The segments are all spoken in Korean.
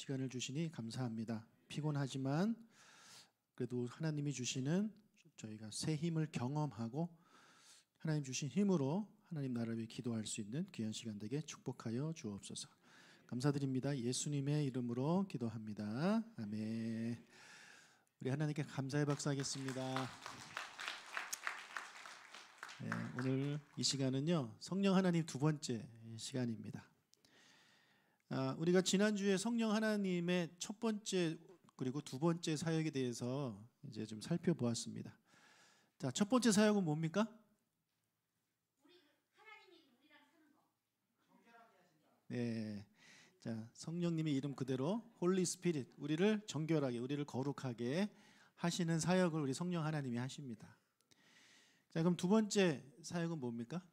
시간을 주시니 감사합니다. 피곤하지만 그래도 하나님이 주시는 저희가 새 힘을 경험하고 하나님 주신 힘으로 하나님 나라를 위해 기도할 수 있는 귀한 시간 되게 축복하여 주옵소서. 감사드립니다. 예수님의 이름으로 기도합니다. 아멘. 우리 하나님께 감사의 박수 하겠습니다. 네, 오늘 이 시간은요, 성령 하나님 두 번째 시간입니다. 우리가 지난주에 성령 하나님의 첫 번째 그리고 두 번째 사역에 대해서 이제 좀 살펴보았습니다. 자, 첫 번째 사역은 뭡니까? 하나님이 우리랑 사는 거. 정결하게 하신다. 네. 자, 성령님의 이름 그대로 홀리 스피릿, 우리를 정결하게, 우리를 거룩하게 하시는 사역을 우리 성령 하나님이 하십니다. 자, 그럼 두 번째 사역은 뭡니까?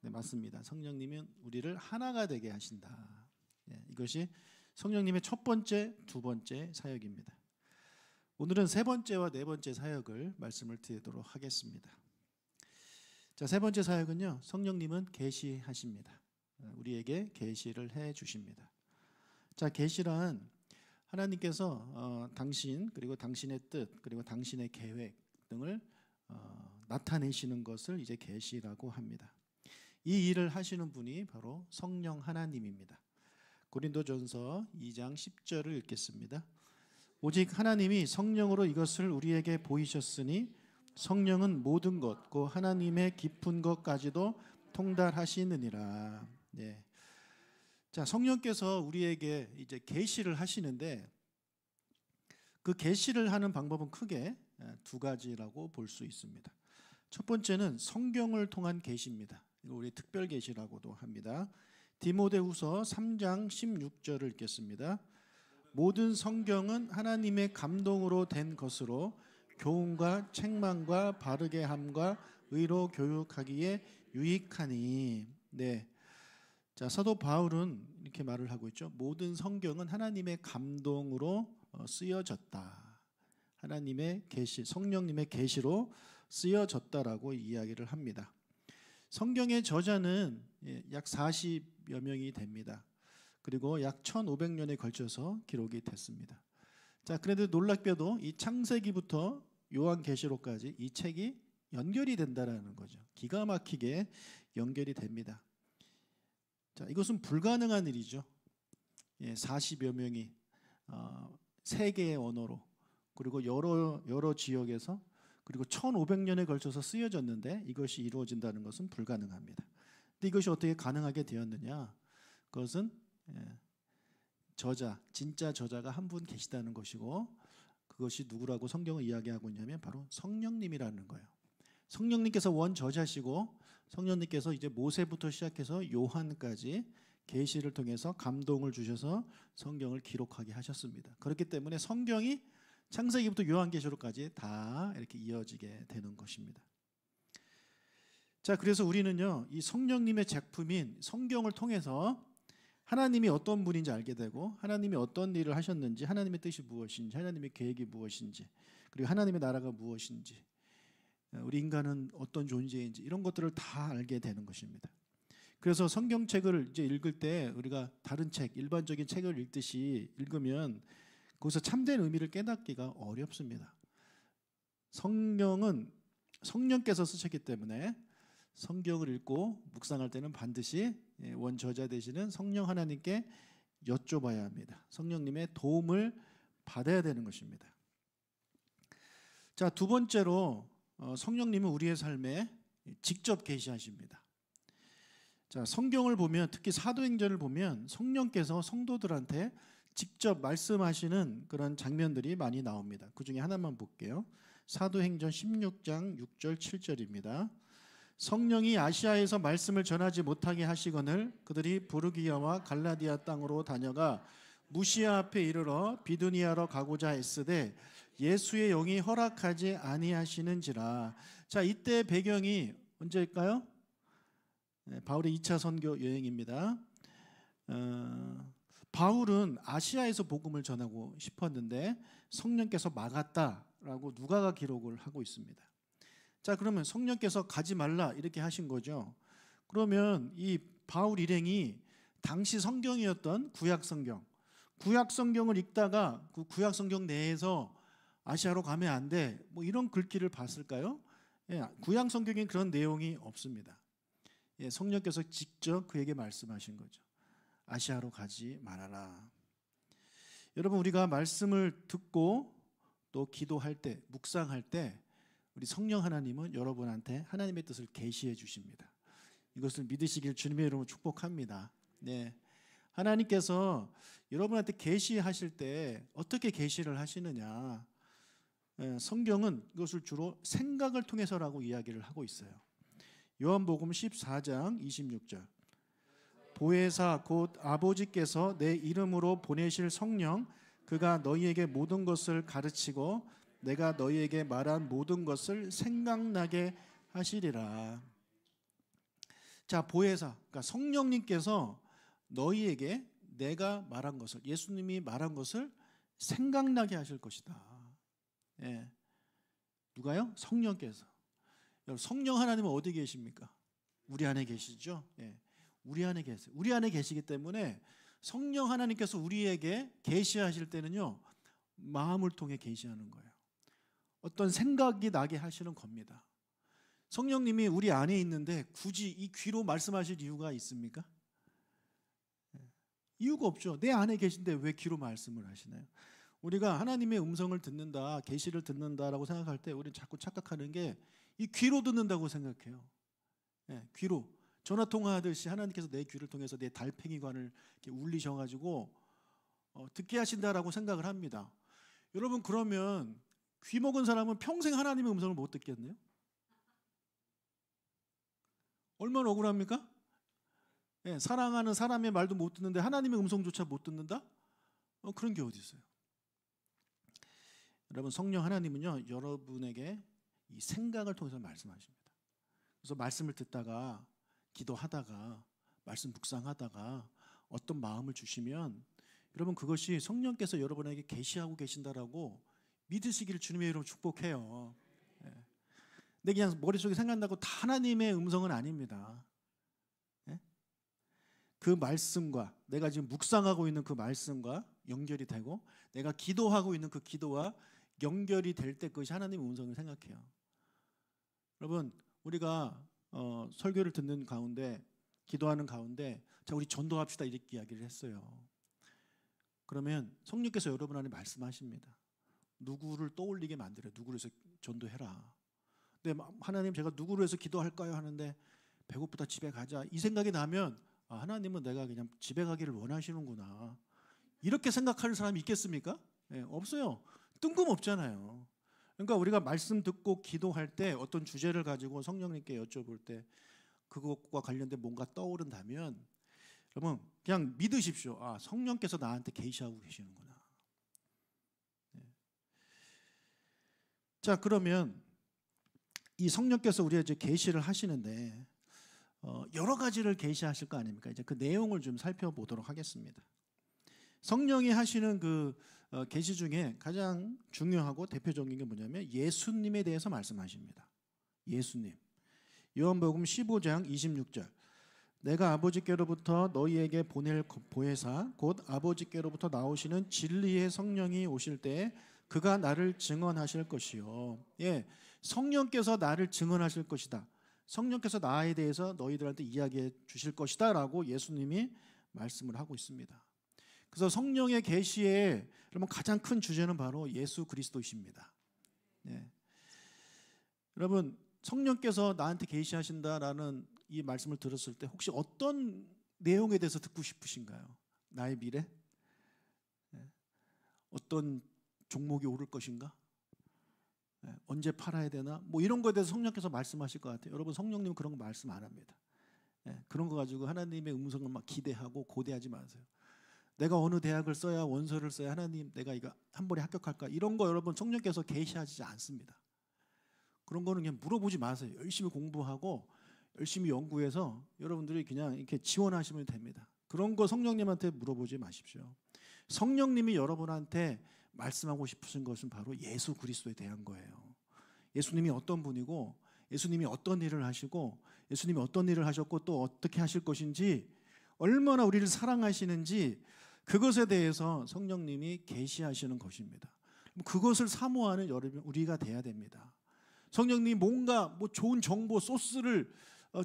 네, 맞습니다. 성령님은 우리를 하나가 되게 하신다. 네, 이것이 성령님의 첫 번째, 두 번째 사역입니다. 오늘은 세 번째와 네 번째 사역을 말씀을 드리도록 하겠습니다. 자, 세 번째 사역은요, 성령님은 계시하십니다. 우리에게 계시를 해 주십니다. 자, 계시란 하나님께서 당신 그리고 당신의 뜻 그리고 당신의 계획 등을 나타내시는 것을 이제 계시라고 합니다. 이 일을 하시는 분이 바로 성령 하나님입니다. 고린도전서 2장 10절을 읽겠습니다. 오직 하나님이 성령으로 이것을 우리에게 보이셨으니 성령은 모든 것 곧 하나님의 깊은 것까지도 통달하시느니라. 네. 자, 성령께서 우리에게 이제 계시를 하시는데 그 계시를 하는 방법은 크게 두 가지라고 볼 수 있습니다. 첫 번째는 성경을 통한 계시입니다. 이거 우리 특별 계시라고도 합니다. 디모데후서 3장 16절을 읽겠습니다. 모든 성경은 하나님의 감동으로 된 것으로 교훈과 책망과 바르게 함과 의로 교육하기에 유익하니. 네. 자, 사도 바울은 이렇게 말을 하고 있죠. 모든 성경은 하나님의 감동으로 쓰여졌다. 하나님의 계시, 성령님의 계시로 쓰여졌다라고 이야기를 합니다. 성경의 저자는 약 40여 명이 됩니다. 그리고 약 1500년에 걸쳐서 기록이 됐습니다. 자, 그런데 놀랍게도 이 창세기부터 요한계시록까지 이 책이 연결이 된다라는 거죠. 기가 막히게 연결이 됩니다. 자, 이것은 불가능한 일이죠. 40여 명이 세 개의 언어로 그리고 여러 지역에서 그리고 1500년에 걸쳐서 쓰여졌는데 이것이 이루어진다는 것은 불가능합니다. 근데 이것이 어떻게 가능하게 되었느냐? 그것은 저자, 진짜 저자가 한 분 계시다는 것이고 그것이 누구라고 성경을 이야기하고 있냐면 바로 성령님이라는 거예요. 성령님께서 원저자시고 성령님께서 이제 모세부터 시작해서 요한까지 계시를 통해서 감동을 주셔서 성경을 기록하게 하셨습니다. 그렇기 때문에 성경이 창세기부터 요한계시록까지 다 이렇게 이어지게 되는 것입니다. 자, 그래서 우리는요, 이 성령님의 작품인 성경을 통해서 하나님이 어떤 분인지 알게 되고 하나님이 어떤 일을 하셨는지, 하나님의 뜻이 무엇인지, 하나님의 계획이 무엇인지, 그리고 하나님의 나라가 무엇인지, 우리 인간은 어떤 존재인지 이런 것들을 다 알게 되는 것입니다. 그래서 성경책을 이제 읽을 때 우리가 다른 책, 일반적인 책을 읽듯이 읽으면 거기서 참된 의미를 깨닫기가 어렵습니다. 성경은 성령께서 쓰셨기 때문에 성경을 읽고 묵상할 때는 반드시 원저자 되시는 성령 하나님께 여쭤봐야 합니다. 성령님의 도움을 받아야 되는 것입니다. 자, 두 번째로 성령님은 우리의 삶에 직접 계시하십니다. 자, 성경을 보면 특히 사도행전을 보면 성령께서 성도들한테 직접 말씀하시는 그런 장면들이 많이 나옵니다. 그 중에 하나만 볼게요. 사도행전 16장 6절 7절입니다. 성령이 아시아에서 말씀을 전하지 못하게 하시거늘 그들이 부르기아와 갈라디아 땅으로 다녀가 무시아 앞에 이르러 비두니아로 가고자 애쓰되 예수의 영이 허락하지 아니하시는지라. 자, 이때 배경이 언제일까요? 바울의 2차 선교 여행입니다. 바울은 아시아에서 복음을 전하고 싶었는데 성령께서 막았다라고 누가가 기록을 하고 있습니다. 자, 그러면 성령께서 가지 말라 이렇게 하신 거죠. 그러면 이 바울 일행이 당시 성경이었던 구약 성경, 구약 성경을 읽다가 그 구약 성경 내에서 아시아로 가면 안 돼, 뭐 이런 글귀를 봤을까요? 예, 구약 성경에 그런 내용이 없습니다. 예, 성령께서 직접 그에게 말씀하신 거죠. 아시아로 가지 말아라. 여러분, 우리가 말씀을 듣고 또 기도할 때, 묵상할 때 우리 성령 하나님은 여러분한테 하나님의 뜻을 계시해 주십니다. 이것을 믿으시길 주님의 이름으로 축복합니다. 네, 하나님께서 여러분한테 계시하실 때 어떻게 계시를 하시느냐? 성경은 이것을 주로 생각을 통해서라고 이야기를 하고 있어요. 요한복음 14장 26절. 보혜사 곧 아버지께서 내 이름으로 보내실 성령, 그가 너희에게 모든 것을 가르치고 내가 너희에게 말한 모든 것을 생각나게 하시리라. 자, 보혜사, 그러니까 성령님께서 너희에게 내가 말한 것을, 예수님이 말한 것을 생각나게 하실 것이다. 예. 누가요? 성령께서. 성령 하나님은 어디 계십니까? 우리 안에 계시죠? 예. 우리 안에 계세요. 우리 안에 계시기 때문에 성령 하나님께서 우리에게 계시하실 때는요, 마음을 통해 계시하는 거예요. 어떤 생각이 나게 하시는 겁니다. 성령님이 우리 안에 있는데 굳이 이 귀로 말씀하실 이유가 있습니까? 이유가 없죠. 내 안에 계신데 왜 귀로 말씀을 하시나요? 우리가 하나님의 음성을 듣는다, 계시를 듣는다라고 생각할 때 우리는 자꾸 착각하는 게 이 귀로 듣는다고 생각해요. 예, 귀로. 전화 통화하듯이 하나님께서 내 귀를 통해서 내 달팽이관을 이렇게 울리셔가지고 듣게 하신다라고 생각을 합니다. 여러분, 그러면 귀 먹은 사람은 평생 하나님의 음성을 못 듣겠네요? 얼마나 억울합니까? 예, 사랑하는 사람의 말도 못 듣는데 하나님의 음성조차 못 듣는다? 그런 게 어디 있어요? 여러분, 성령 하나님은요, 여러분에게 이 생각을 통해서 말씀하십니다. 그래서 말씀을 듣다가, 기도하다가, 말씀 묵상하다가 어떤 마음을 주시면 여러분, 그것이 성령께서 여러분에게 계시하고 계신다라고 믿으시기를 주님의 이름으로 축복해요. 예. 근데 그냥 머릿속에 생각나고 다 하나님의 음성은 아닙니다. 예? 그 말씀과, 내가 지금 묵상하고 있는 그 말씀과 연결이 되고 내가 기도하고 있는 그 기도와 연결이 될 때 그것이 하나님의 음성을 생각해요. 여러분, 우리가 설교를 듣는 가운데, 기도하는 가운데, 자, 우리 전도합시다 이렇게 이야기를 했어요. 그러면 성령께서 여러분 안에 말씀하십니다. 누구를 떠올리게 만들어요. 누구를 해서 전도해라. 근데 하나님, 제가 누구를 해서 기도할까요? 하는데 배고프다 집에 가자, 이 생각이 나면 하나님은 내가 그냥 집에 가기를 원하시는구나, 이렇게 생각할 사람이 있겠습니까? 네, 없어요. 뜬금없잖아요. 그러니까 우리가 말씀 듣고 기도할 때 어떤 주제를 가지고 성령님께 여쭤볼 때 그것과 관련된 뭔가 떠오른다면 여러분, 그냥 믿으십시오. 성령께서 나한테 계시하고 계시는구나. 네. 자, 그러면 이 성령께서 우리에게 계시를 하시는데 여러 가지를 계시하실 거 아닙니까? 이제 그 내용을 좀 살펴보도록 하겠습니다. 성령이 하시는 그 계시 중에 가장 중요하고 대표적인 게 뭐냐면 예수님에 대해서 말씀하십니다. 예수님. 요한복음 15장 26절. 내가 아버지께로부터 너희에게 보낼 보혜사 곧 아버지께로부터 나오시는 진리의 성령이 오실 때 그가 나를 증언하실 것이요. 예, 성령께서 나를 증언하실 것이다. 성령께서 나에 대해서 너희들한테 이야기해 주실 것이다 라고 예수님이 말씀을 하고 있습니다. 그래서 성령의 계시의 여러분 가장 큰 주제는 바로 예수 그리스도이십니다. 네. 여러분, 성령께서 나한테 계시하신다라는 이 말씀을 들었을 때 혹시 어떤 내용에 대해서 듣고 싶으신가요? 나의 미래? 네. 어떤 종목이 오를 것인가? 네. 언제 팔아야 되나? 뭐 이런 거에 대해서 성령께서 말씀하실 것 같아요. 여러분, 성령님은 그런 거 말씀 안 합니다. 네. 그런 거 가지고 하나님의 음성을 막 기대하고 고대하지 마세요. 내가 어느 대학을 써야, 원서를 써야 하나님 내가 이거 한 번에 합격할까? 이런 거 여러분 성령께서 계시하지 않습니다. 그런 거는 그냥 물어보지 마세요. 열심히 공부하고 열심히 연구해서 여러분들이 그냥 이렇게 지원하시면 됩니다. 그런 거 성령님한테 물어보지 마십시오. 성령님이 여러분한테 말씀하고 싶으신 것은 바로 예수 그리스도에 대한 거예요. 예수님이 어떤 분이고 예수님이 어떤 일을 하시고 예수님이 어떤 일을 하셨고 또 어떻게 하실 것인지, 얼마나 우리를 사랑하시는지 그것에 대해서 성령님이 계시하시는 것입니다. 그것을 사모하는 여러분 우리가 돼야 됩니다. 성령님이 뭔가 좋은 정보 소스를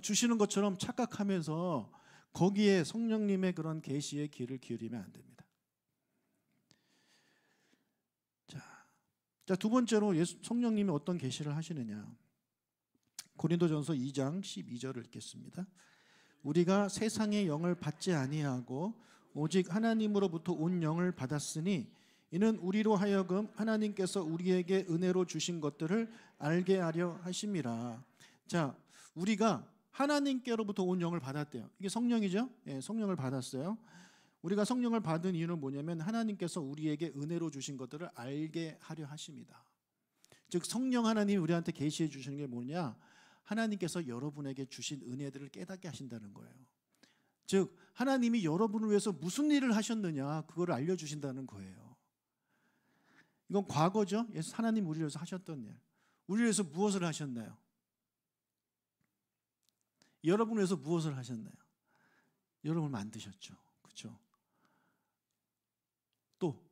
주시는 것처럼 착각하면서 거기에 성령님의 그런 계시의 귀를 기울이면 안 됩니다. 자, 두 번째로 성령님이 어떤 계시를 하시느냐. 고린도전서 2장 12절을 읽겠습니다. 우리가 세상의 영을 받지 아니하고 오직 하나님으로부터 온 영을 받았으니 이는 우리로 하여금 하나님께서 우리에게 은혜로 주신 것들을 알게 하려 하심이라. 자, 우리가 하나님께로부터 온 영을 받았대요. 이게 성령이죠? 예, 성령을 받았어요. 우리가 성령을 받은 이유는 뭐냐면 하나님께서 우리에게 은혜로 주신 것들을 알게 하려 하십니다. 즉 성령 하나님이 우리한테 계시해 주시는 게 뭐냐? 하나님께서 여러분에게 주신 은혜들을 깨닫게 하신다는 거예요. 즉 하나님이 여러분을 위해서 무슨 일을 하셨느냐 그걸 알려주신다는 거예요. 이건 과거죠. 하나님 우리를 위해서 하셨던 일. 우리를 위해서 무엇을 하셨나요? 여러분을 위해서 무엇을 하셨나요? 여러분을 만드셨죠. 그렇죠? 또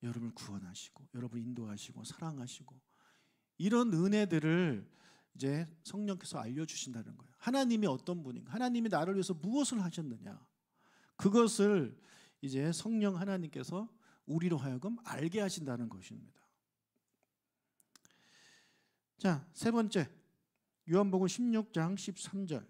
여러분을 구원하시고 여러분을 인도하시고 사랑하시고 이런 은혜들을 이제 성령께서 알려주신다는 거예요. 하나님이 어떤 분인가? 하나님이 나를 위해서 무엇을 하셨느냐? 그것을 이제 성령 하나님께서 우리로 하여금 알게 하신다는 것입니다. 자, 세 번째 요한복음 16장 13절.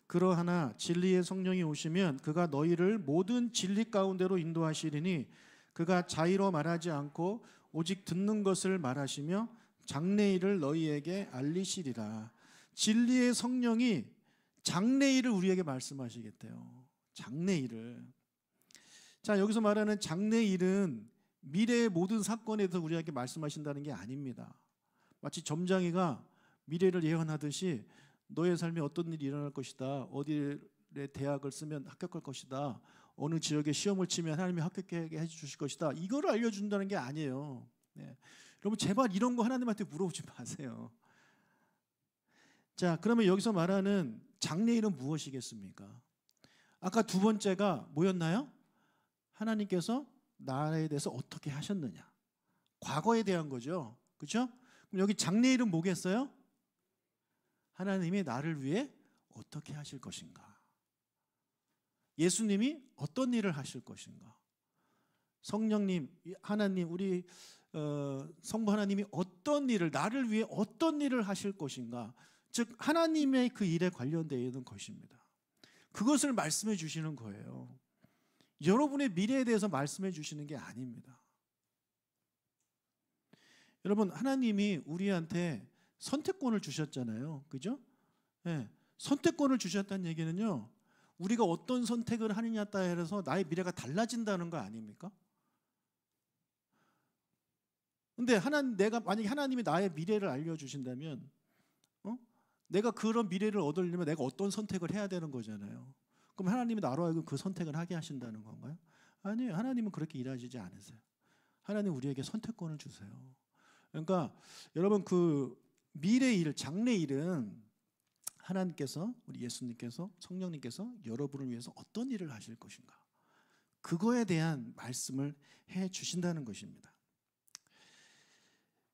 그러하나 진리의 성령이 오시면 그가 너희를 모든 진리 가운데로 인도하시리니 그가 자의로 말하지 않고 오직 듣는 것을 말하시며 장래일을 너희에게 알리시리라. 진리의 성령이 장래일을 우리에게 말씀하시겠대요. 장래일을. 자, 여기서 말하는 장래일은 미래의 모든 사건에 대해서 우리에게 말씀하신다는 게 아닙니다. 마치 점장이가 미래를 예언하듯이 너의 삶에 어떤 일이 일어날 것이다. 어디에 대학을 쓰면 합격할 것이다. 어느 지역에 시험을 치면 하나님이 합격하게 해주실 것이다. 이거를 알려준다는 게 아니에요. 네. 여러분 제발 이런 거 하나님한테 물어보지 마세요. 자, 그러면 여기서 말하는 장래일은 무엇이겠습니까? 아까 두 번째가 뭐였나요? 하나님께서 나에 대해서 어떻게 하셨느냐. 과거에 대한 거죠. 그렇죠? 그럼 여기 장래일은 뭐겠어요? 하나님이 나를 위해 어떻게 하실 것인가. 예수님이 어떤 일을 하실 것인가. 성령님, 하나님, 우리 성부 하나님이 어떤 일을 나를 위해 어떤 일을 하실 것인가. 즉 하나님의 그 일에 관련되어 있는 것입니다. 그것을 말씀해 주시는 거예요. 여러분의 미래에 대해서 말씀해 주시는 게 아닙니다. 여러분 하나님이 우리한테 선택권을 주셨잖아요. 그죠? 네. 선택권을 주셨다는 얘기는요. 우리가 어떤 선택을 하느냐에 따라서 나의 미래가 달라진다는 거 아닙니까? 근데 내가 만약에 하나님이 나의 미래를 알려주신다면 내가 그런 미래를 얻으려면 내가 어떤 선택을 해야 되는 거잖아요. 그럼 하나님이 나로 하여금 그 선택을 하게 하신다는 건가요? 아니에요. 하나님은 그렇게 일하시지 않으세요. 하나님 우리에게 선택권을 주세요. 그러니까 여러분 그 미래 일, 장래 일은 하나님께서 우리 예수님께서 성령님께서 여러분을 위해서 어떤 일을 하실 것인가 그거에 대한 말씀을 해 주신다는 것입니다.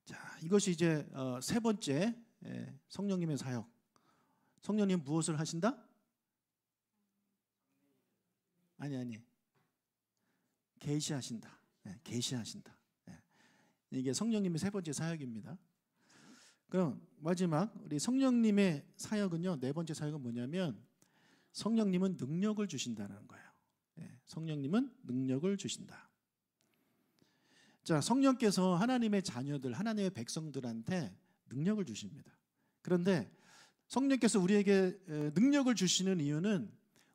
자, 이것이 이제 세 번째 성령님의 사역. 성령님 무엇을 하신다? 아니 계시하신다. 계시하신다. 이게 성령님의 세 번째 사역입니다. 그럼 마지막 우리 성령님의 사역은요. 네 번째 사역은 뭐냐면 성령님은 능력을 주신다는 거예요. 성령님은 능력을 주신다. 자, 성령께서 하나님의 자녀들, 하나님의 백성들한테 능력을 주십니다. 그런데 성령께서 우리에게 능력을 주시는 이유는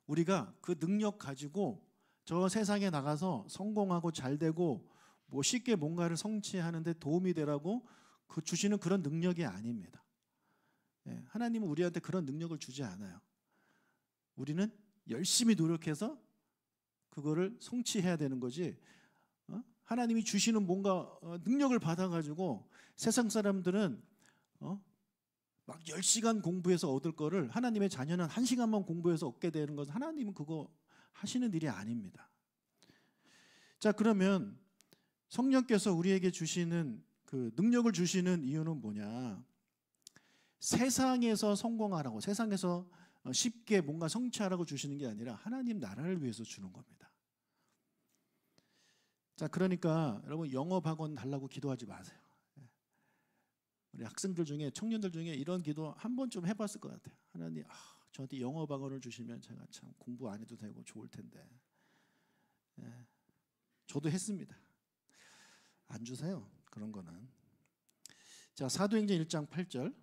우리가 그 능력 가지고 저 세상에 나가서 성공하고 잘되고 뭐 쉽게 뭔가를 성취하는데 도움이 되라고 그 주시는 그런 능력이 아닙니다. 하나님은 우리한테 그런 능력을 주지 않아요. 우리는 열심히 노력해서 그거를 성취해야 되는 거지. 하나님이 주시는 뭔가 능력을 받아가지고 세상 사람들은 막 10시간 공부해서 얻을 거를 하나님의 자녀는 1시간만 공부해서 얻게 되는 것은 하나님은 그거 하시는 일이 아닙니다. 자, 그러면 성령께서 우리에게 주시는 그 능력을 주시는 이유는 뭐냐? 세상에서 성공하라고, 세상에서 쉽게 뭔가 성취하라고 주시는 게 아니라 하나님 나라를 위해서 주는 겁니다. 자, 그러니까 여러분 영업 학원 달라고 기도하지 마세요. 우리 학생들 중에, 청년들 중에 이런 기도 한 번쯤 해봤을 것 같아요. 하나님, 저한테 영업 학원을 주시면 제가 참 공부 안 해도 되고 좋을 텐데. 저도 했습니다. 안 주세요, 그런 거는. 자, 사도행전 1장 8절.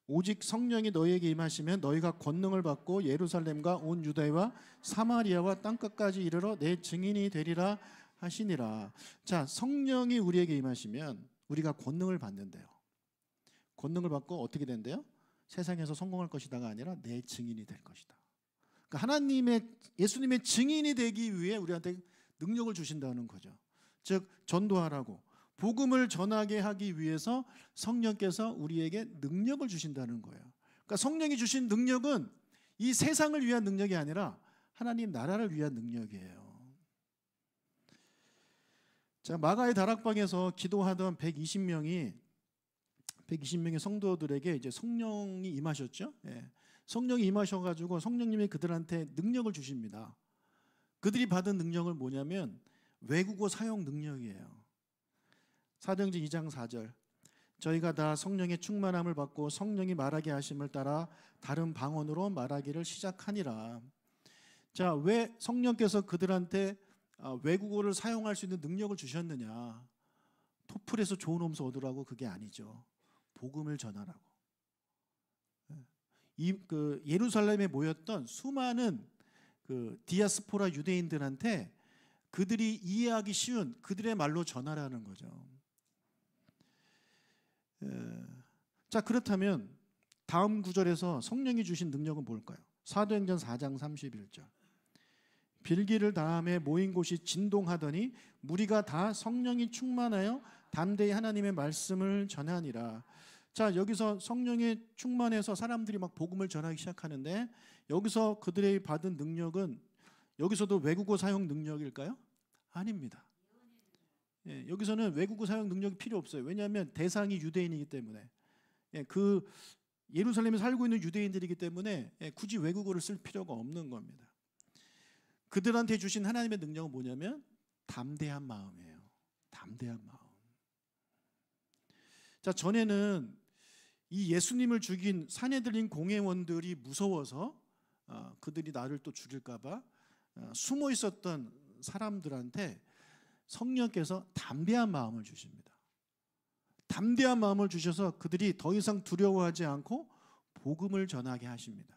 오직 성령이 너희에게 임하시면 너희가 권능을 받고 예루살렘과 온 유다와 사마리아와 땅끝까지 이르러 내 증인이 되리라 하시니라. 자, 성령이 우리에게 임하시면 우리가 권능을 받는데요. 권능을 받고 어떻게 된대요? 세상에서 성공할 것이다가 아니라 내 증인이 될 것이다. 그러니까 하나님의, 예수님의 증인이 되기 위해 우리한테 능력을 주신다는 거죠. 즉 전도하라고, 복음을 전하게 하기 위해서 성령께서 우리에게 능력을 주신다는 거예요. 그러니까 성령이 주신 능력은 이 세상을 위한 능력이 아니라 하나님 나라를 위한 능력이에요. 자, 마가의 다락방에서 기도하던 120명의 성도들에게 이제 성령이 임하셨죠. 성령이 임하셔가지고 성령님이 그들한테 능력을 주십니다. 그들이 받은 능력은 뭐냐면 외국어 사용 능력이에요. 사도행전 2장 4절. 저희가 다 성령의 충만함을 받고 성령이 말하게 하심을 따라 다른 방언으로 말하기를 시작하니라. 자, 왜 성령께서 그들한테 외국어를 사용할 수 있는 능력을 주셨느냐? 토플에서 좋은 점수 얻으라고 그게 아니죠. 복음을 전하라고. 예루살렘에 모였던 수많은 디아스포라 유대인들한테 그들이 이해하기 쉬운 그들의 말로 전하라는 거죠. 자, 그렇다면 다음 구절에서 성령이 주신 능력은 뭘까요? 사도행전 4장 31절. 빌기를 다음에 모인 곳이 진동하더니 무리가 다 성령이 충만하여 담대히 하나님의 말씀을 전하니라. 자, 여기서 성령이 충만해서 사람들이 막 복음을 전하기 시작하는데 여기서 그들이 받은 능력은 여기서도 외국어 사용 능력일까요? 아닙니다. 여기서는 외국어 사용 능력이 필요 없어요. 왜냐하면 대상이 유대인이기 때문에, 그 예루살렘에 살고 있는 유대인들이기 때문에 굳이 외국어를 쓸 필요가 없는 겁니다. 그들한테 주신 하나님의 능력은 뭐냐면 담대한 마음이에요. 담대한 마음. 자, 전에는 이 예수님을 죽인 사내들인 공회원들이 무서워서 그들이 나를 또 죽일까 봐 숨어 있었던 사람들한테 성령께서 담대한 마음을 주십니다. 담대한 마음을 주셔서 그들이 더 이상 두려워하지 않고 복음을 전하게 하십니다.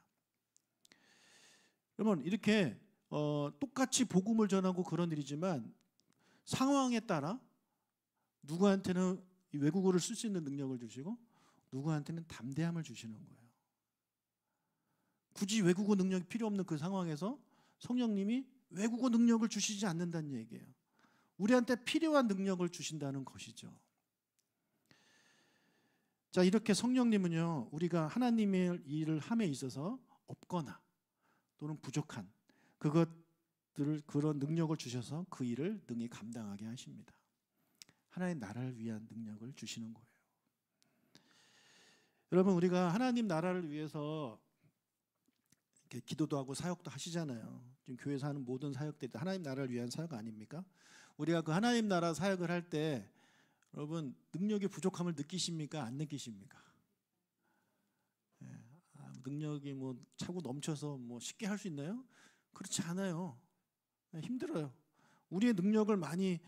여러분, 이렇게 똑같이 복음을 전하고 그런 일이지만 상황에 따라 누구한테는 외국어를 쓸 수 있는 능력을 주시고 누구한테는 담대함을 주시는 거예요. 굳이 외국어 능력이 필요 없는 그 상황에서 성령님이 외국어 능력을 주시지 않는다는 얘기예요. 우리한테 필요한 능력을 주신다는 것이죠. 자, 이렇게 성령님은요, 우리가 하나님의 일을 함에 있어서 없거나 또는 부족한 그런 능력을 주셔서 그 일을 능히 감당하게 하십니다. 하나님 나라를 위한 능력을 주시는 거예요. 여러분, 우리가 하나님 나라를 위해서 이렇게 기도도 하고 사역도 하시잖아요. 지금 교회에서 하는 모든 사역들이 하나님 나라를 위한 사역 아닙니까? 우리가 그 하나님 나라 사역을 할 때 여러분 능력의 부족함을 느끼십니까? 안 느끼십니까? 능력이 뭐 차고 넘쳐서 뭐 쉽게 할 수 있나요? 그렇지 않아요. 힘들어요. 우리의 능력을 많이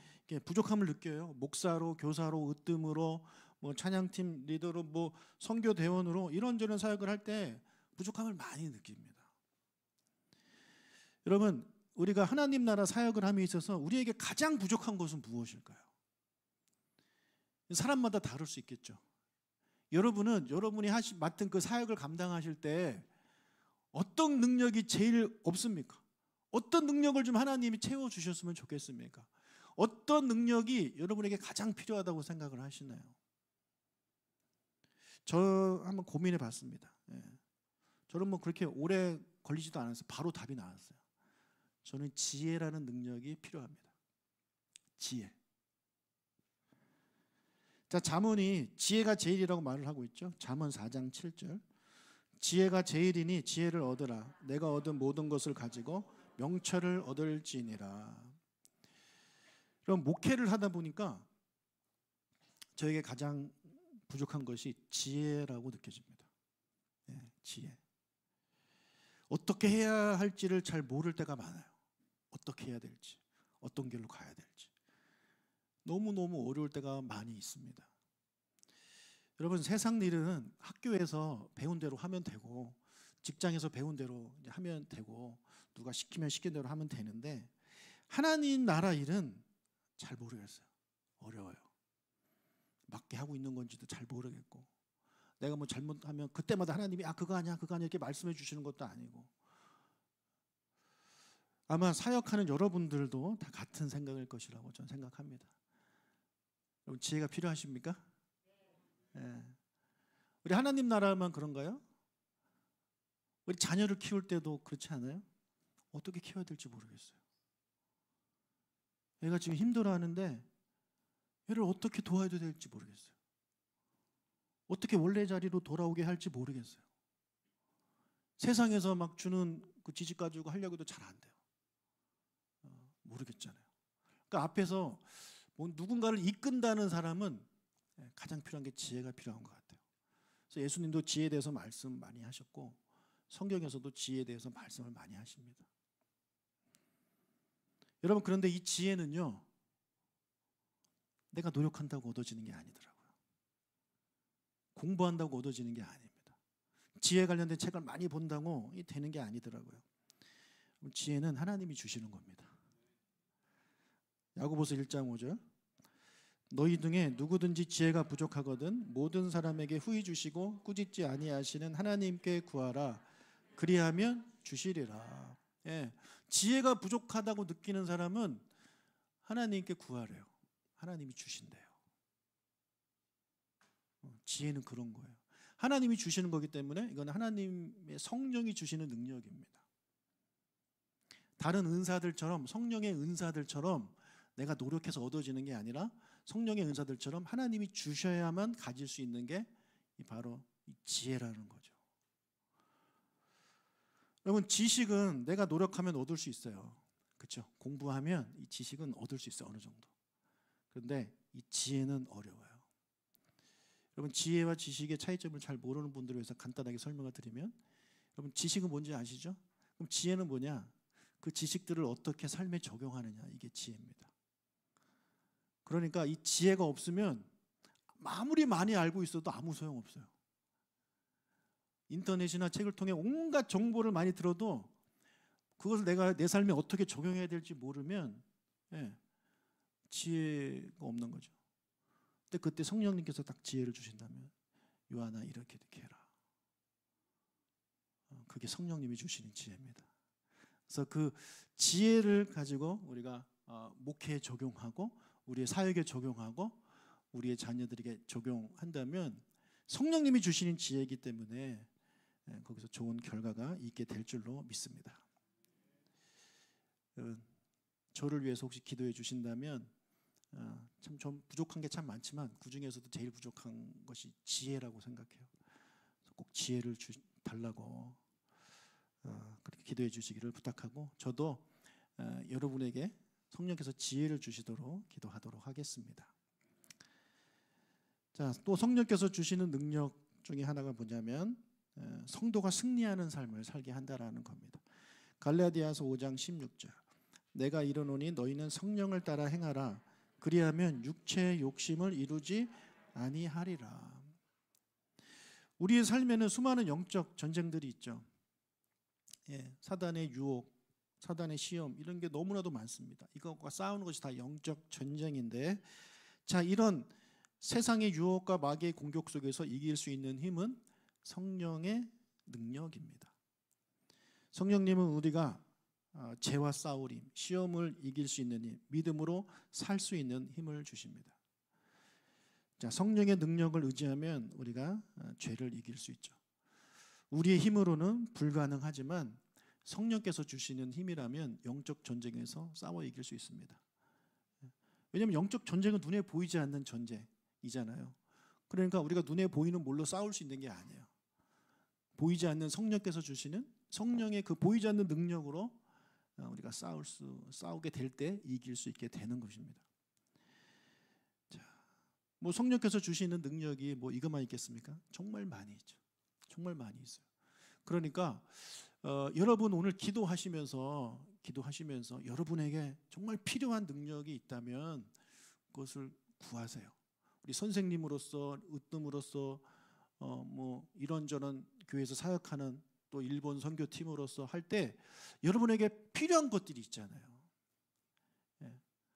부족함을 느껴요. 목사로, 교사로, 으뜸으로, 뭐 찬양팀 리더로, 뭐 선교 대원으로 이런저런 사역을 할 때 부족함을 많이 느낍니다. 여러분, 우리가 하나님 나라 사역을 함에 있어서 우리에게 가장 부족한 것은 무엇일까요? 사람마다 다를 수 있겠죠. 여러분은 여러분이 맡은 그 사역을 감당하실 때 어떤 능력이 제일 없습니까? 어떤 능력을 좀 하나님이 채워주셨으면 좋겠습니까? 어떤 능력이 여러분에게 가장 필요하다고 생각을 하시나요? 저 한번 고민해 봤습니다. 저는 뭐 그렇게 오래 걸리지도 않았어요. 바로 답이 나왔어요. 저는 지혜라는 능력이 필요합니다. 지혜. 자, 잠언이 지혜가 제일이라고 말을 하고 있죠. 잠언 4장 7절. 지혜가 제일이니 지혜를 얻으라. 내가 얻은 모든 것을 가지고 명철을 얻을지니라. 그럼 목회를 하다 보니까 저에게 가장 부족한 것이 지혜라고 느껴집니다. 예, 지혜. 어떻게 해야 할지를 잘 모를 때가 많아요. 어떻게 해야 될지, 어떤 길로 가야 될지. 너무너무 어려울 때가 많이 있습니다. 여러분, 세상 일은 학교에서 배운 대로 하면 되고, 직장에서 배운 대로 하면 되고, 누가 시키면 시킨 대로 하면 되는데, 하나님 나라 일은 잘 모르겠어요. 어려워요. 맞게 하고 있는 건지도 잘 모르겠고, 내가 뭐 잘못하면 그때마다 하나님이 그거 아니야 그거 아니야 이렇게 말씀해 주시는 것도 아니고, 아마 사역하는 여러분들도 다 같은 생각일 것이라고 저는 생각합니다. 여러분, 지혜가 필요하십니까? 예. 우리 하나님 나라만 그런가요? 우리 자녀를 키울 때도 그렇지 않아요? 어떻게 키워야 될지 모르겠어요. 얘가 지금 힘들어하는데 얘를 어떻게 도와야 될지 모르겠어요. 어떻게 원래 자리로 돌아오게 할지 모르겠어요. 세상에서 막 주는 그 지식 가지고 하려고 해도 잘 안 돼요. 모르겠잖아요. 그러니까 앞에서 뭐 누군가를 이끈다는 사람은 가장 필요한 게 지혜가 필요한 것 같아요. 그래서 예수님도 지혜에 대해서 말씀 많이 하셨고, 성경에서도 지혜에 대해서 말씀을 많이 하십니다. 여러분, 그런데 이 지혜는요, 내가 노력한다고 얻어지는 게 아니더라고요. 공부한다고 얻어지는 게 아닙니다. 지혜 관련된 책을 많이 본다고 되는 게 아니더라고요. 지혜는 하나님이 주시는 겁니다. 야고보서 1장 5절. 너희 중에 누구든지 지혜가 부족하거든 모든 사람에게 후히 주시고 꾸짖지 아니하시는 하나님께 구하라. 그리하면 주시리라. 예, 지혜가 부족하다고 느끼는 사람은 하나님께 구하래요. 하나님이 주신대요. 지혜는 그런 거예요. 하나님이 주시는 거기 때문에 이건 하나님의 성령이 주시는 능력입니다. 다른 은사들처럼, 성령의 은사들처럼 내가 노력해서 얻어지는 게 아니라 성령의 은사들처럼 하나님이 주셔야만 가질 수 있는 게 바로 이 지혜라는 거죠. 여러분, 지식은 내가 노력하면 얻을 수 있어요. 그렇죠? 공부하면 이 지식은 얻을 수 있어요. 어느 정도. 그런데 이 지혜는 어려워요. 여러분, 지혜와 지식의 차이점을 잘 모르는 분들을 위해서 간단하게 설명을 드리면, 여러분, 지식은 뭔지 아시죠? 그럼 지혜는 뭐냐? 그 지식들을 어떻게 삶에 적용하느냐, 이게 지혜입니다. 그러니까 이 지혜가 없으면 아무리 많이 알고 있어도 아무 소용없어요. 인터넷이나 책을 통해 온갖 정보를 많이 들어도 그것을 내가 내 삶에 어떻게 적용해야 될지 모르면 지혜가 없는 거죠. 근데 그때 성령님께서 딱 지혜를 주신다면, 요한아 이렇게 해라. 그게 성령님이 주시는 지혜입니다. 그래서 그 지혜를 가지고 우리가 목회에 적용하고 우리의 사역에 적용하고 우리의 자녀들에게 적용한다면 성령님이 주시는 지혜이기 때문에 거기서 좋은 결과가 있게 될 줄로 믿습니다. 저를 위해서 혹시 기도해 주신다면, 참 좀 부족한 게 참 많지만 그 중에서도 제일 부족한 것이 지혜라고 생각해요. 꼭 지혜를 달라고 그렇게 기도해 주시기를 부탁하고, 저도 여러분에게 성령께서 지혜를 주시도록 기도하도록 하겠습니다. 자, 또 성령께서 주시는 능력 중에 하나가 뭐냐면 성도가 승리하는 삶을 살게 한다라는 겁니다. 갈라디아서 5장 16절. 내가 이르노니 너희는 성령을 따라 행하라. 그리하면 육체의 욕심을 이루지 아니하리라. 우리의 삶에는 수많은 영적 전쟁들이 있죠. 사단의 유혹, 사단의 시험, 이런 게 너무나도 많습니다. 이것과 싸우는 것이 다 영적 전쟁인데, 자, 이런 세상의 유혹과 마귀의 공격 속에서 이길 수 있는 힘은 성령의 능력입니다. 성령님은 우리가 죄와 싸울 힘, 시험을 이길 수 있는 힘, 믿음으로 살 수 있는 힘을 주십니다. 자, 성령의 능력을 의지하면 우리가 죄를 이길 수 있죠. 우리의 힘으로는 불가능하지만 성령께서 주시는 힘이라면 영적 전쟁에서 싸워 이길 수 있습니다. 왜냐하면 영적 전쟁은 눈에 보이지 않는 전쟁이잖아요. 그러니까 우리가 눈에 보이는 뭘로 싸울 수 있는 게 아니에요. 보이지 않는 성령께서 주시는 성령의 그 보이지 않는 능력으로 우리가 싸우게 될 때 이길 수 있게 되는 것입니다. 자, 뭐 성령께서 주시는 능력이 뭐 이것만 있겠습니까? 정말 많이 있죠. 정말 많이 있어요. 그러니까 여러분 오늘 기도하시면서 여러분에게 정말 필요한 능력이 있다면 그것을 구하세요. 우리 선생님으로서 으뜸으로서 뭐 이런저런 교회에서 사역하는 또 일본 선교팀으로서 할 때 여러분에게 필요한 것들이 있잖아요.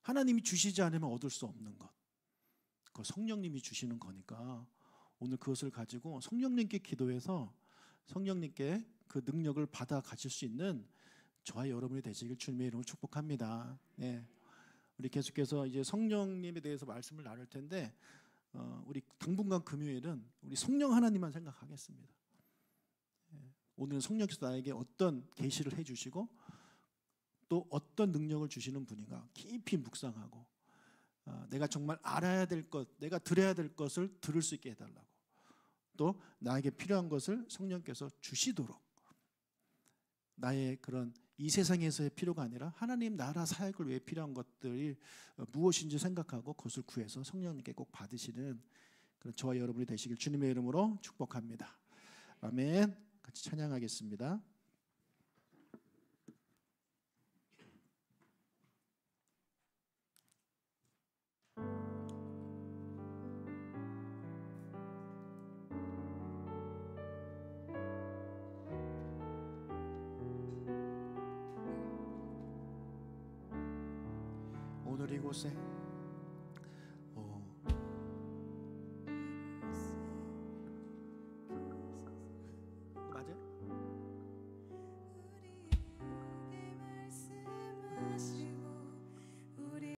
하나님이 주시지 않으면 얻을 수 없는 것, 그 성령님이 주시는 거니까 오늘 그것을 가지고 성령님께 기도해서 성령님께 그 능력을 받아 가질 수 있는 저와 여러분이 되시길 주님의 이름으로 축복합니다. 네. 우리 계속해서 이제 성령님에 대해서 말씀을 나눌 텐데 우리 당분간 금요일은 우리 성령 하나님만 생각하겠습니다. 오늘은 성령께서 나에게 어떤 계시를 해주시고 또 어떤 능력을 주시는 분인가 깊이 묵상하고 내가 정말 알아야 될 것, 내가 들어야 될 것을 들을 수 있게 해달라고 또 나에게 필요한 것을 성령께서 주시도록 나의 그런 이 세상에서의 필요가 아니라 하나님 나라 사역을 위해 필요한 것들이 무엇인지 생각하고 그것을 구해서 성령님께 꼭 받으시는 그런 저와 여러분이 되시길 주님의 이름으로 축복합니다. 아멘. 같이 찬양하겠습니다. 오늘 이곳에